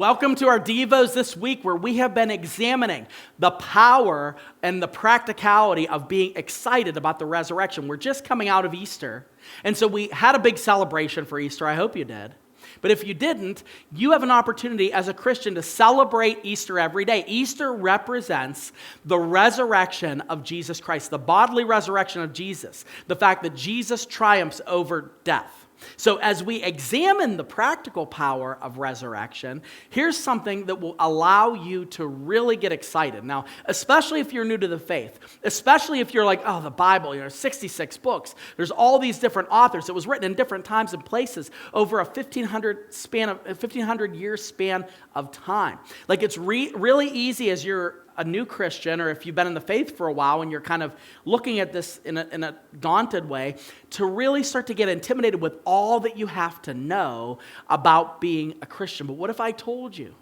Welcome to our Devos this week, where we have been examining the power and the practicality of being excited about the resurrection. We're just coming out of Easter, and so we had a big celebration for Easter. I hope you did. But if you didn't, you have an opportunity as a Christian to celebrate Easter every day. Easter represents the resurrection of Jesus Christ, the bodily resurrection of Jesus, the fact that Jesus triumphs over death. So as we examine the practical power of resurrection, here's something that will allow you to really get excited. Now, especially if you're new to the faith, especially if you're like, oh, the Bible, 66 books. There's all these different authors. It was written in different times and places over a 1,500 year span of time. Like it's really easy as you're a new Christian, or if you've been in the faith for a while and you're kind of looking at this in a daunted way, to really start to get intimidated with all that you have to know about being a Christian. But what if I told you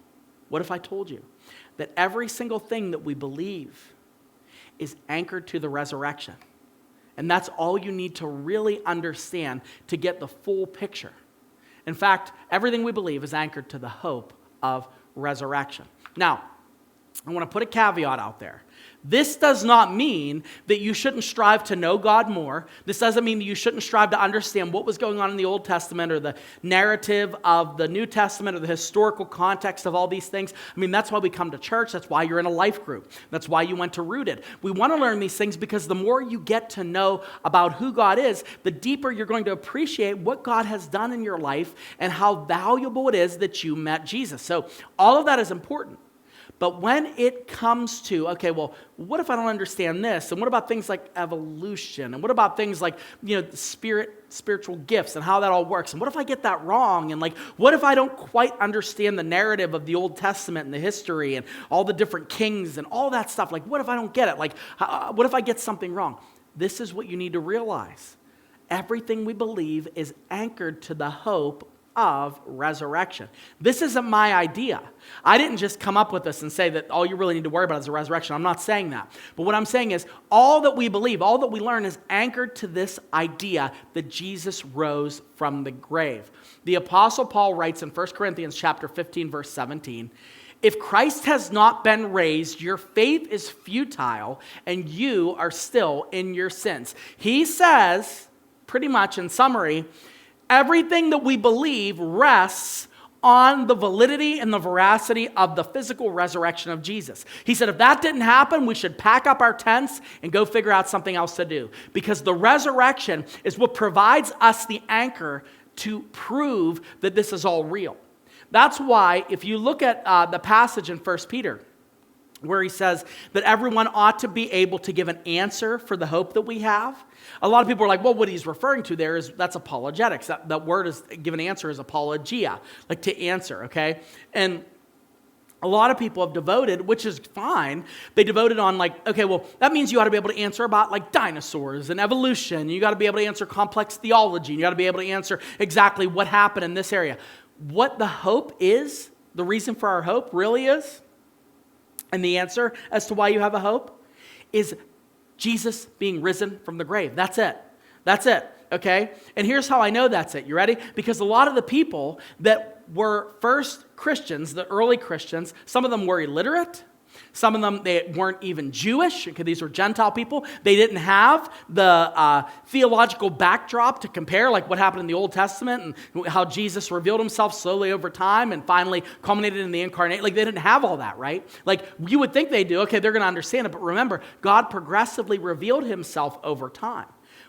that every single thing that we believe is anchored to the resurrection? And that's all you need to really understand to get the full picture. In fact, everything we believe is anchored to the hope of resurrection. Now, I want to put a caveat out there. This does not mean that you shouldn't strive to know God more. This doesn't mean that you shouldn't strive to understand what was going on in the Old Testament or the narrative of the New Testament or the historical context of all these things. I mean, that's why we come to church. That's why you're in a life group. That's why you went to Rooted. We want to learn these things because the more you get to know about who God is, the deeper you're going to appreciate what God has done in your life and how valuable it is that you met Jesus. So all of that is important. But when it comes to, okay, well, what if I don't understand this? And what about things like evolution? And what about things like, spiritual gifts and how that all works? And what if I get that wrong? And what if I don't quite understand the narrative of the Old Testament and the history and all the different kings and all that stuff? What if I don't get it? What if I get something wrong? This is what you need to realize. Everything we believe is anchored to the hope of resurrection. This isn't my idea. I didn't just come up with this and say that all you really need to worry about is the resurrection. I'm not saying that. But what I'm saying is all that we believe, all that we learn is anchored to this idea that Jesus rose from the grave. The Apostle Paul writes in 1 Corinthians chapter 15, verse 17, "If Christ has not been raised, your faith is futile and you are still in your sins." He says, pretty much in summary, everything that we believe rests on the validity and the veracity of the physical resurrection of Jesus. He said if that didn't happen, we should pack up our tents and go figure out something else to do. Because the resurrection is what provides us the anchor to prove that this is all real. That's why if you look at the passage in 1 Peter, where he says that everyone ought to be able to give an answer for the hope that we have. A lot of people are like, well, what he's referring to there is, that's apologetics. That word is, give an answer is apologia, like to answer, okay? And a lot of people have devoted, which is fine, they devoted on okay, well, that means you ought to be able to answer about dinosaurs and evolution. You got to be able to answer complex theology. You got to be able to answer exactly what happened in this area. What the hope is, the reason for our hope really is, and the answer as to why you have a hope is Jesus being risen from the grave. That's it. That's it, okay? And here's how I know that's it. You ready? Because a lot of the people that were first Christians, the early Christians, some of them were illiterate. Some of them, they weren't even Jewish, because these were Gentile people. They didn't have the theological backdrop to compare, like what happened in the Old Testament and how Jesus revealed himself slowly over time and finally culminated in the incarnate. They didn't have all that, right? You would think they do. Okay, they're going to understand it. But remember, God progressively revealed himself over time.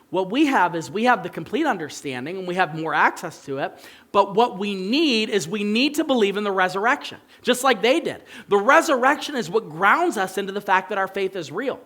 What we have is we have the complete understanding and we have more access to it. But what we need is we need to believe in the resurrection, just like they did. The resurrection is what grounds us into the fact that our faith is real.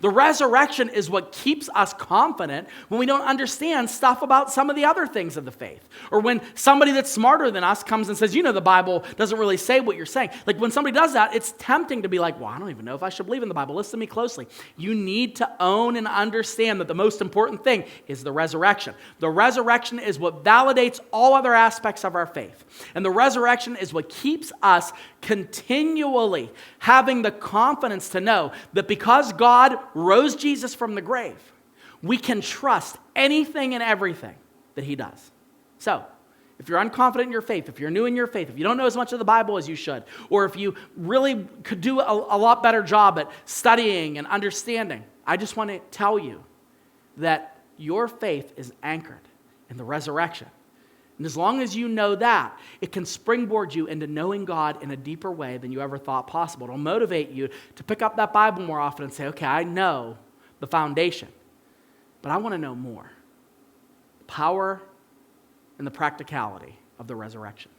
The resurrection is what keeps us confident when we don't understand stuff about some of the other things of the faith. Or when somebody that's smarter than us comes and says, the Bible doesn't really say what you're saying. When somebody does that, it's tempting to be like, well, I don't even know if I should believe in the Bible. Listen to me closely. You need to own and understand that the most important thing is the resurrection. The resurrection is what validates all other aspects of our faith. And the resurrection is what keeps us continually having the confidence to know that because God rose Jesus from the grave, we can trust anything and everything that he does. So, if you're unconfident in your faith, if you're new in your faith, if you don't know as much of the Bible as you should, or if you really could do a lot better job at studying and understanding, I just want to tell you that your faith is anchored in the resurrection. And as long as you know that, it can springboard you into knowing God in a deeper way than you ever thought possible. It'll motivate you to pick up that Bible more often and say, okay, I know the foundation, but I want to know more. Power and the practicality of the resurrection.